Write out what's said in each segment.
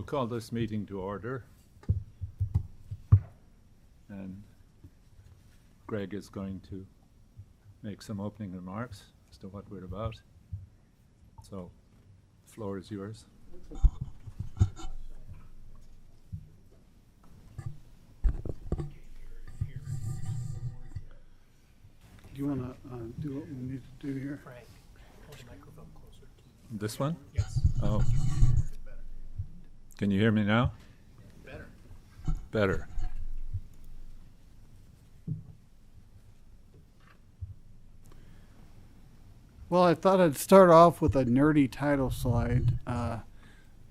call this meeting to order. And Greg is going to make some opening remarks as to what we're about. So, the floor is yours. Do you want to do what we need to do here? Frank, hold the microphone closer to you. This one? Yes. Oh. Can you hear me now? Better. Better. Well, I thought I'd start off with a nerdy title slide.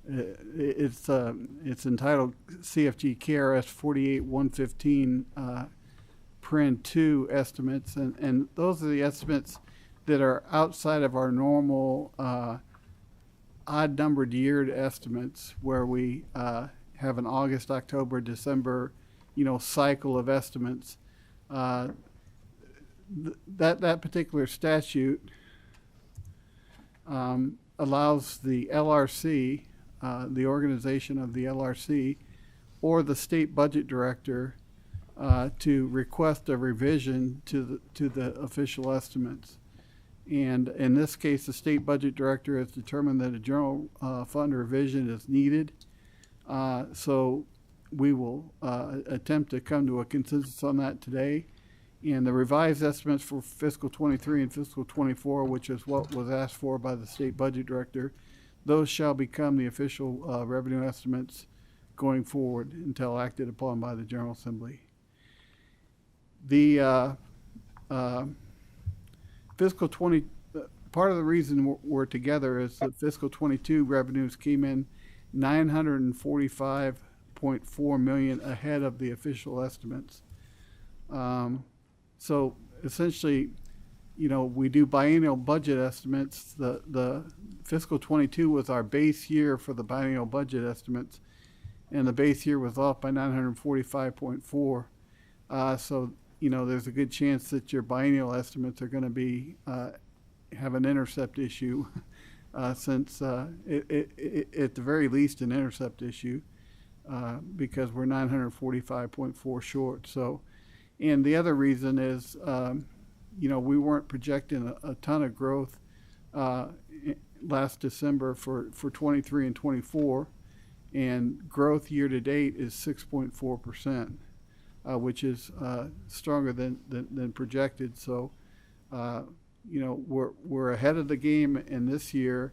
It's entitled CFG KRS 48115 Paren 2 estimates, and those are the estimates that are outside of our normal odd numbered year estimates, where we have an August, October, December, cycle of estimates. That particular statute allows the LRC, the organization of the LRC, or the state budget director to request a revision to the official estimates. And in this case, the state budget director has determined that a general fund revision is needed. So we will attempt to come to a consensus on that today. And the revised estimates for fiscal 23 and fiscal 24, which is what was asked for by the state budget director, those shall become the official revenue estimates going forward until acted upon by the General Assembly. The fiscal 20, part of the reason we're together is that fiscal 22 revenues came in $945.4 million ahead of the official estimates. So essentially, we do biennial budget estimates. The fiscal 22 was our base year for the biennial budget estimates, and the base year was off by 945.4. So there's a good chance that your biennial estimates are going to be have an intercept issue, since at the very least an intercept issue, because we're 945.4 short. So, and the other reason is, we weren't projecting a ton of growth last December for 23 and 24, and growth year to date is 6.4%. Which is stronger than projected. So, we're ahead of the game in this year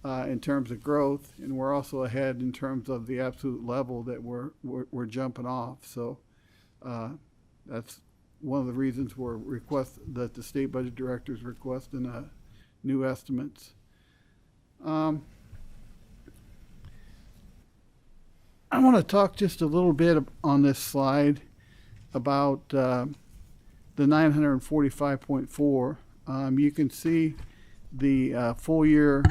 in terms of growth, and we're also ahead in terms of the absolute level that we're jumping off. So, that's one of the reasons that the state budget director is requesting new estimates. I want to talk just a little bit on this slide about the 945.4. You can see the full year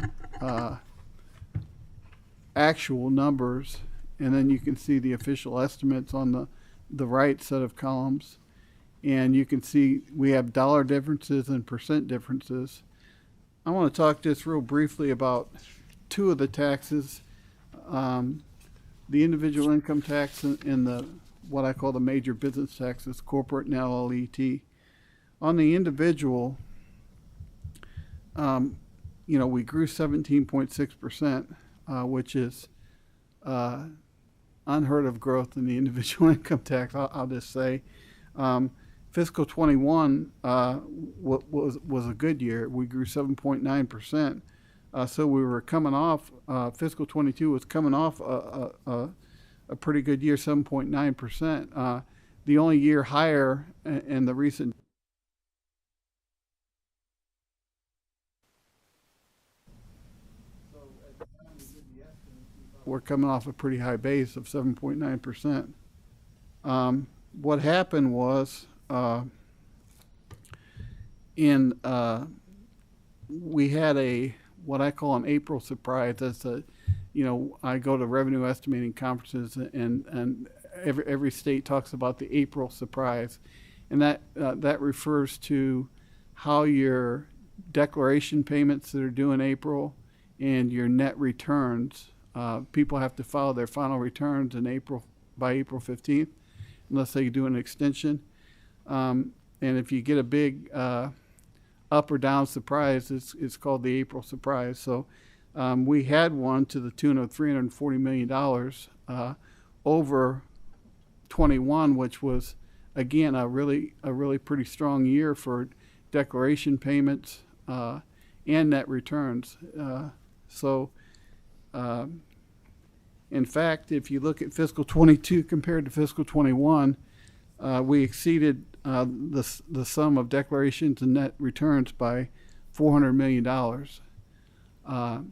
actual numbers, and then you can see the official estimates on the right set of columns. And you can see we have dollar differences and percent differences. I want to talk just real briefly about two of the taxes. The individual income tax and the what I call the major business taxes, corporate and LLET. On the individual, we grew 17.6%, which is unheard of growth in the individual income tax. I'll just say, fiscal 21 was a good year. We grew 7.9%. So we were coming off, fiscal 22 was coming off a pretty good year, 7.9%. The only year higher in the recent we're coming off a pretty high base of 7.9%. What happened was we had what I call an April surprise. That's I go to revenue estimating conferences, and every state talks about the April surprise, and that refers to how your declaration payments that are due in April and your net returns people have to file their final returns in by April 15th, unless they do an extension. And if you get a big up or down surprise, it's called the April surprise. So we had one to the tune of $340 million over 21, which was again a really pretty strong year for declaration payments and net returns. In fact, if you look at fiscal 22 compared to fiscal 21, we exceeded the sum of declarations and net returns by $400 million.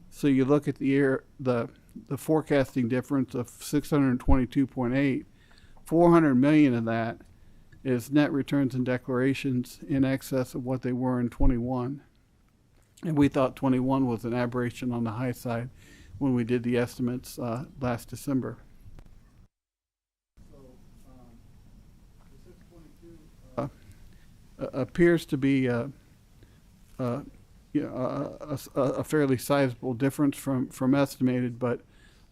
So you look at the year, the forecasting difference of 622.8, 400 million of that is net returns and declarations in excess of what they were in 21. And we thought 21 was an aberration on the high side when we did the estimates last December. So, appears to be a fairly sizable difference from estimated, but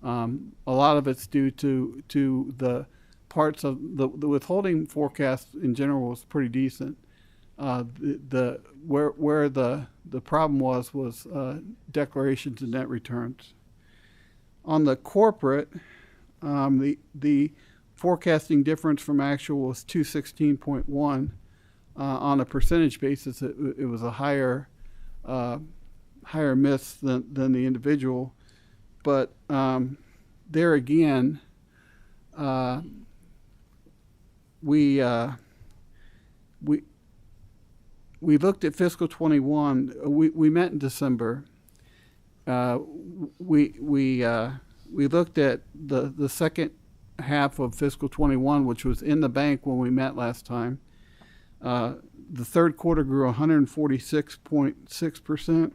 a lot of it's due to the parts of the withholding forecast in general was pretty decent. Where the problem was declarations and net returns. On the corporate, the forecasting difference from actual was 216.1. On a percentage basis, it was a higher miss than the individual, but there again, we looked at fiscal 21. We met in December. We looked at the second half of fiscal 21, which was in the bank when we met last time. The third quarter grew 146.6%,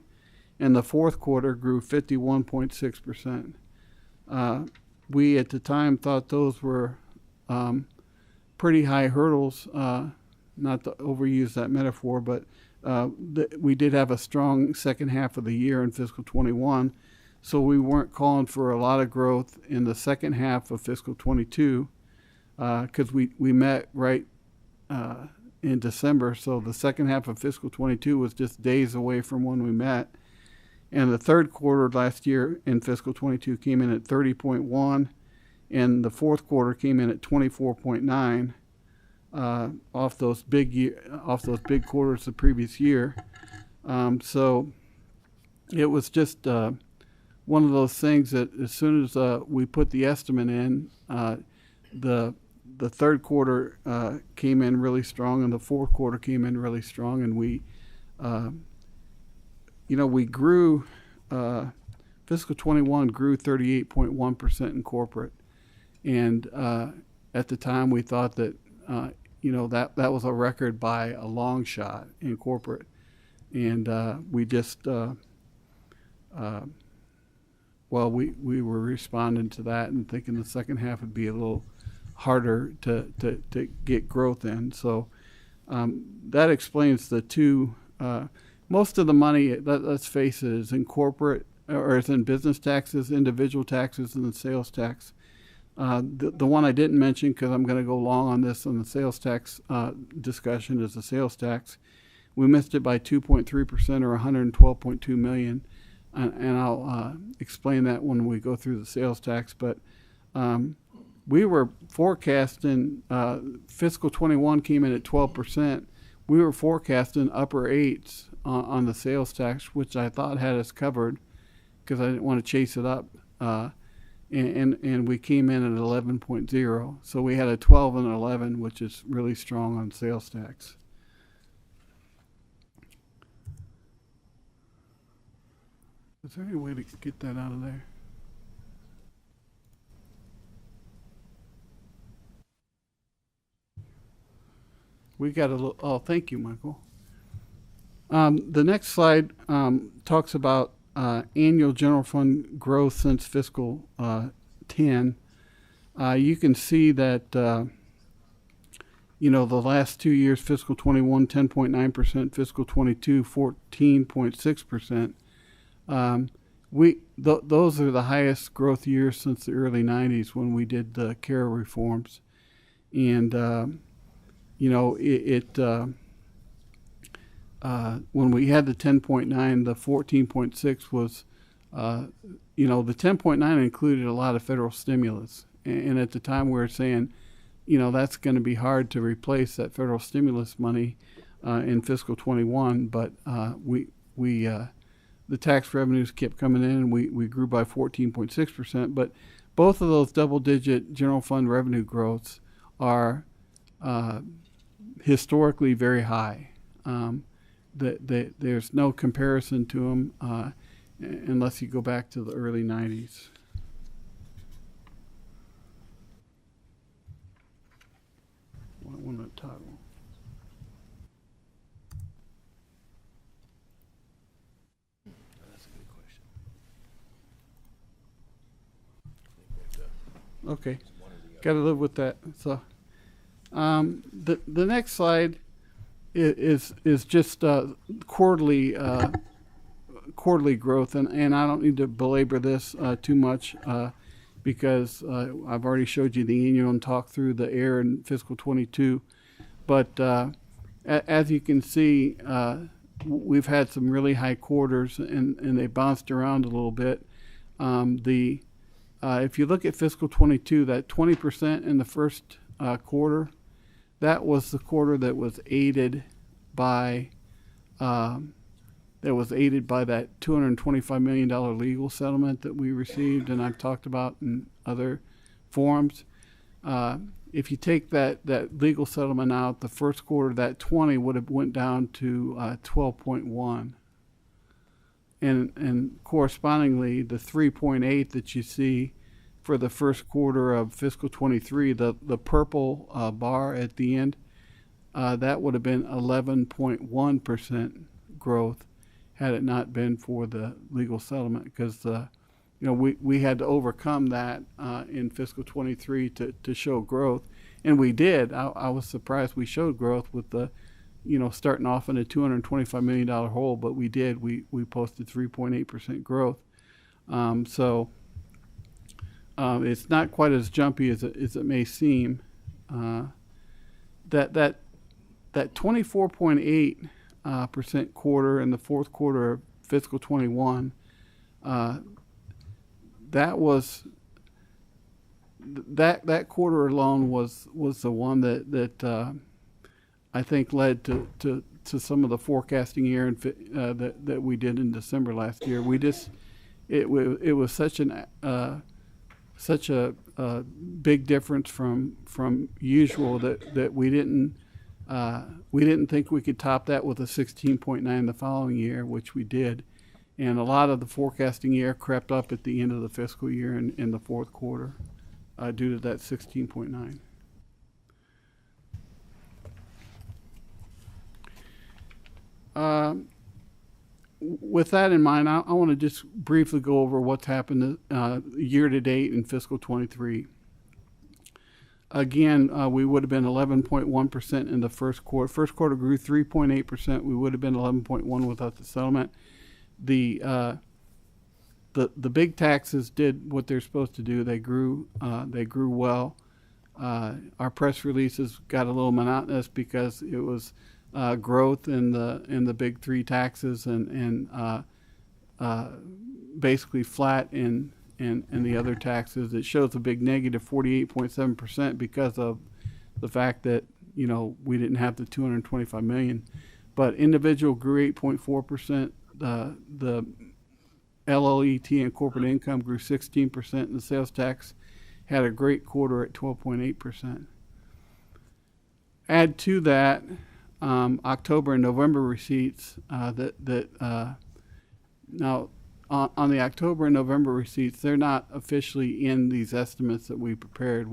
and the fourth quarter grew 51.6%. We at the time thought those were pretty high hurdles, not to overuse that metaphor, but we did have a strong second half of the year in fiscal 21, so we weren't calling for a lot of growth in the second half of fiscal 22 because we met right in December, so the second half of fiscal 22 was just days away from when we met. And the third quarter last year in fiscal 22 came in at 30.1, and the fourth quarter came in at 24.9 off those big quarters the previous year. So it was just one of those things that as soon as we put the estimate in, the third quarter came in really strong, and the fourth quarter came in really strong, and we grew. Fiscal 21 grew 38.1% in corporate, and at the time we thought that that was a record by a long shot in corporate, and we just we were responding to that and thinking the second half would be a little harder to get growth in. So that explains the two. Most of the money, let's face it, is in corporate or is in business taxes, individual taxes, and the sales tax. The one I didn't mention, because I'm going to go long on this on the sales tax discussion, is the sales tax. We missed it by 2.3% or 112.2 million, and I'll explain that when we go through the sales tax. But we were forecasting fiscal 21 came in at 12%. We were forecasting upper eights on the sales tax, which I thought had us covered because I didn't want to chase it up. And we came in at 11.0. So we had a 12 and an 11, which is really strong on sales tax. Is there any way to get that out of there? We got a little, oh, thank you, Michael. The next slide talks about annual general fund growth since fiscal 10. You can see that, the last 2 years, fiscal 21, 10.9%, fiscal 22, 14.6%. those are the highest growth years since the early 90s when we did the care reforms. And, when we had the 10.9, the 14.6 was, the 10.9 included a lot of federal stimulus. And at the time we were saying, that's going to be hard to replace that federal stimulus money in fiscal 21. But the tax revenues kept coming in, and we grew by 14.6%. But both of those double-digit general fund revenue growths are historically very high. There's no comparison to them unless you go back to the early 90s. I want to toggle. That's a good question. Okay, got to live with that. So, the next slide is just quarterly growth, and I don't need to belabor this too much because I've already showed you the annual and talked through the error in fiscal 22. But as you can see, we've had some really high quarters, and they bounced around a little bit. If you look at fiscal 22, that 20% in the first quarter, that was the quarter that was aided by that $225 million legal settlement that we received, and I've talked about in other forums. If you take that legal settlement out, the first quarter, that 20 would have went down to 12.1. And correspondingly, the 3.8 that you see for the first quarter of fiscal 23, the purple bar at the end, that would have been 11.1% growth had it not been for the legal settlement, because we had to overcome that in fiscal 23 to show growth, and we did. I was surprised we showed growth with the starting off in a $225 million hole, but we did. We posted 3.8% growth. So it's not quite as jumpy as it may seem. That 24.8% quarter in the fourth quarter of fiscal 21, that quarter alone was the one that I think led to some of the forecasting error that we did in December last year. It was such a big difference from usual that we didn't think we could top that with a 16.9 the following year, which we did. And a lot of the forecasting error crept up at the end of the fiscal year in the fourth quarter due to that 16.9. With that in mind, I want to just briefly go over what's happened year to date in fiscal 23. Again, we would have been 11.1% in the first quarter. First quarter grew 3.8%. We would have been 11.1 without the settlement. The big taxes did what they're supposed to do. They grew well. Our press releases got a little monotonous because it was growth in the big three taxes and basically flat in the other taxes. It shows a big negative 48.7% because of the fact that we didn't have the 225 million, but individual grew 8.4%. The LLET and corporate income grew 16%, and the sales tax had a great quarter at 12.8%. Add to that October and November receipts now on the October and November receipts, they're not officially in these estimates that we prepared.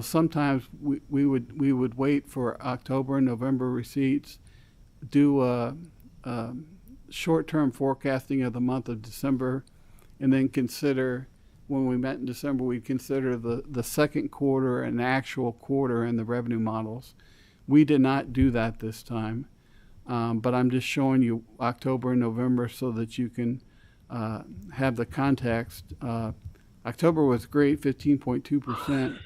Sometimes we would wait for October and November receipts, do a short-term forecasting of the month of December, and then consider, when we met in December, we'd consider the second quarter an actual quarter in the revenue models. We did not do that this time. But I'm just showing you October and November so that you can have the context. October was great, 15.2%.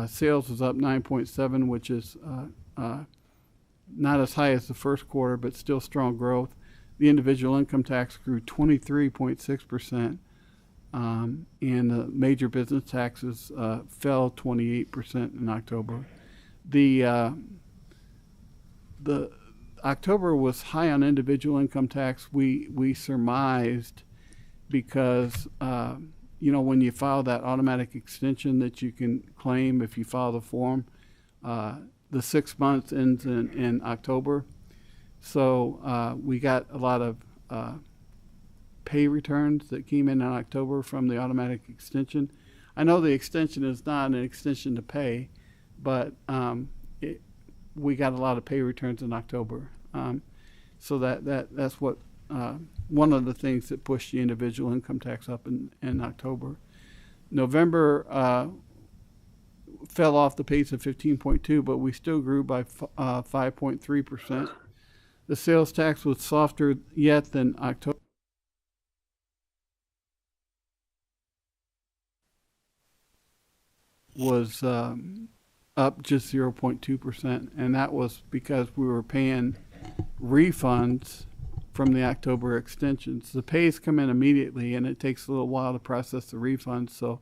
Sales was up 9.7, which is not as high as the first quarter, but still strong growth. The individual income tax grew 23.6%, and the major business taxes fell 28% in October. The October was high on individual income tax. We surmised because when you file that automatic extension that you can claim if you file the form, the 6 months ends in October. So we got a lot of pay returns that came in October from the automatic extension. I know the extension is not an extension to pay, but we got a lot of pay returns in October. So that's what one of the things that pushed the individual income tax up in October. November fell off the pace of 15.2, but we still grew by 5.3%. The sales tax was softer yet than October. Was up just 0.2%, and that was because we were paying refunds from the October extensions. The pays come in immediately, and it takes a little while to process the refunds. So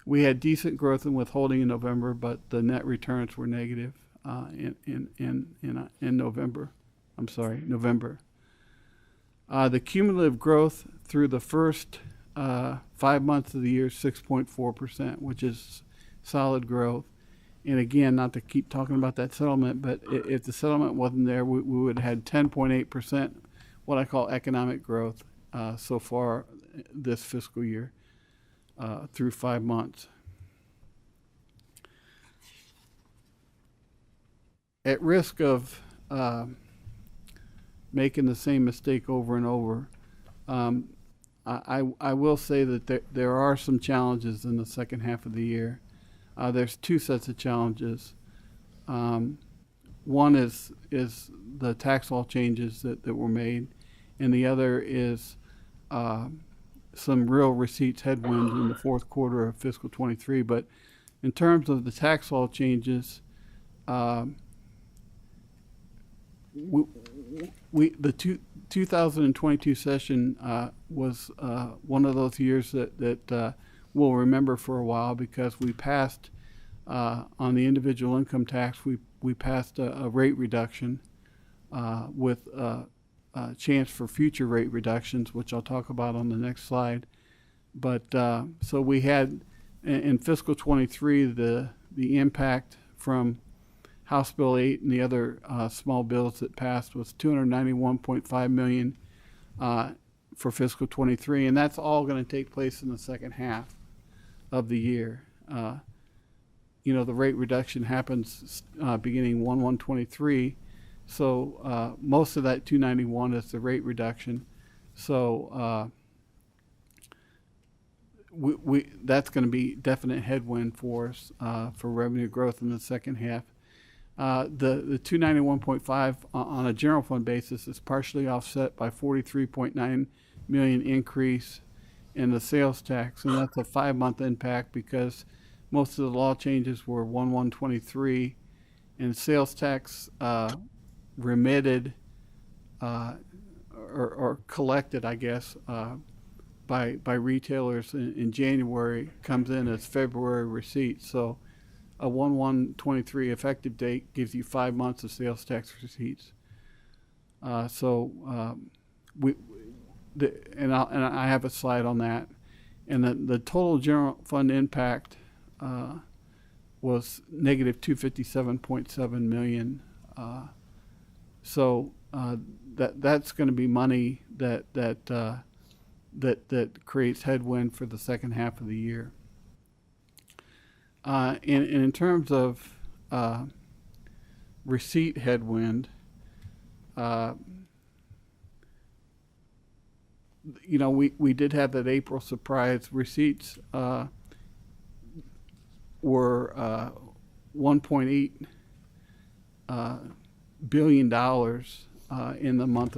we had decent growth in withholding in November, but the net returns were negative in November. I'm sorry, November. The cumulative growth through the first 5 months of the year is 6.4%, which is solid growth. And again, not to keep talking about that settlement, but if the settlement wasn't there, we would have had 10.8%, what I call economic growth, so far this fiscal year through 5 months. At risk of making the same mistake over and over, I will say that there are some challenges in the second half of the year. There's two sets of challenges. One is the tax law changes that were made, and the other is some real receipts headwinds in the fourth quarter of fiscal 23. But in terms of the tax law changes, the 2022 session was one of those years that we'll remember for a while, because we passed on the individual income tax, we passed a rate reduction with a chance for future rate reductions, which I'll talk about on the next slide. But so we had in fiscal 23 the impact from House Bill 8 and the other small bills that passed was $291.5 million for fiscal 23, and that's all going to take place in the second half of the year. The rate reduction happens beginning 1/1/23, so most of that 291 is the rate reduction. So that's going to be definite headwind for us for revenue growth in the second half. The 291.5 on a general fund basis is partially offset by 43.9 million increase in the sales tax, and that's a 5-month impact because most of the law changes were 1/1/23, and sales tax remitted or collected, I guess, by retailers in January comes in as February receipts. So a 1/1/23 effective date gives you 5 months of sales tax receipts. I have a slide on that. And the total general fund impact was negative 257.7 million. So that's going to be money that creates headwind for the second half of the year. And in terms of receipt headwind, we did have that April surprise. Receipts were 1.8 billion in the month of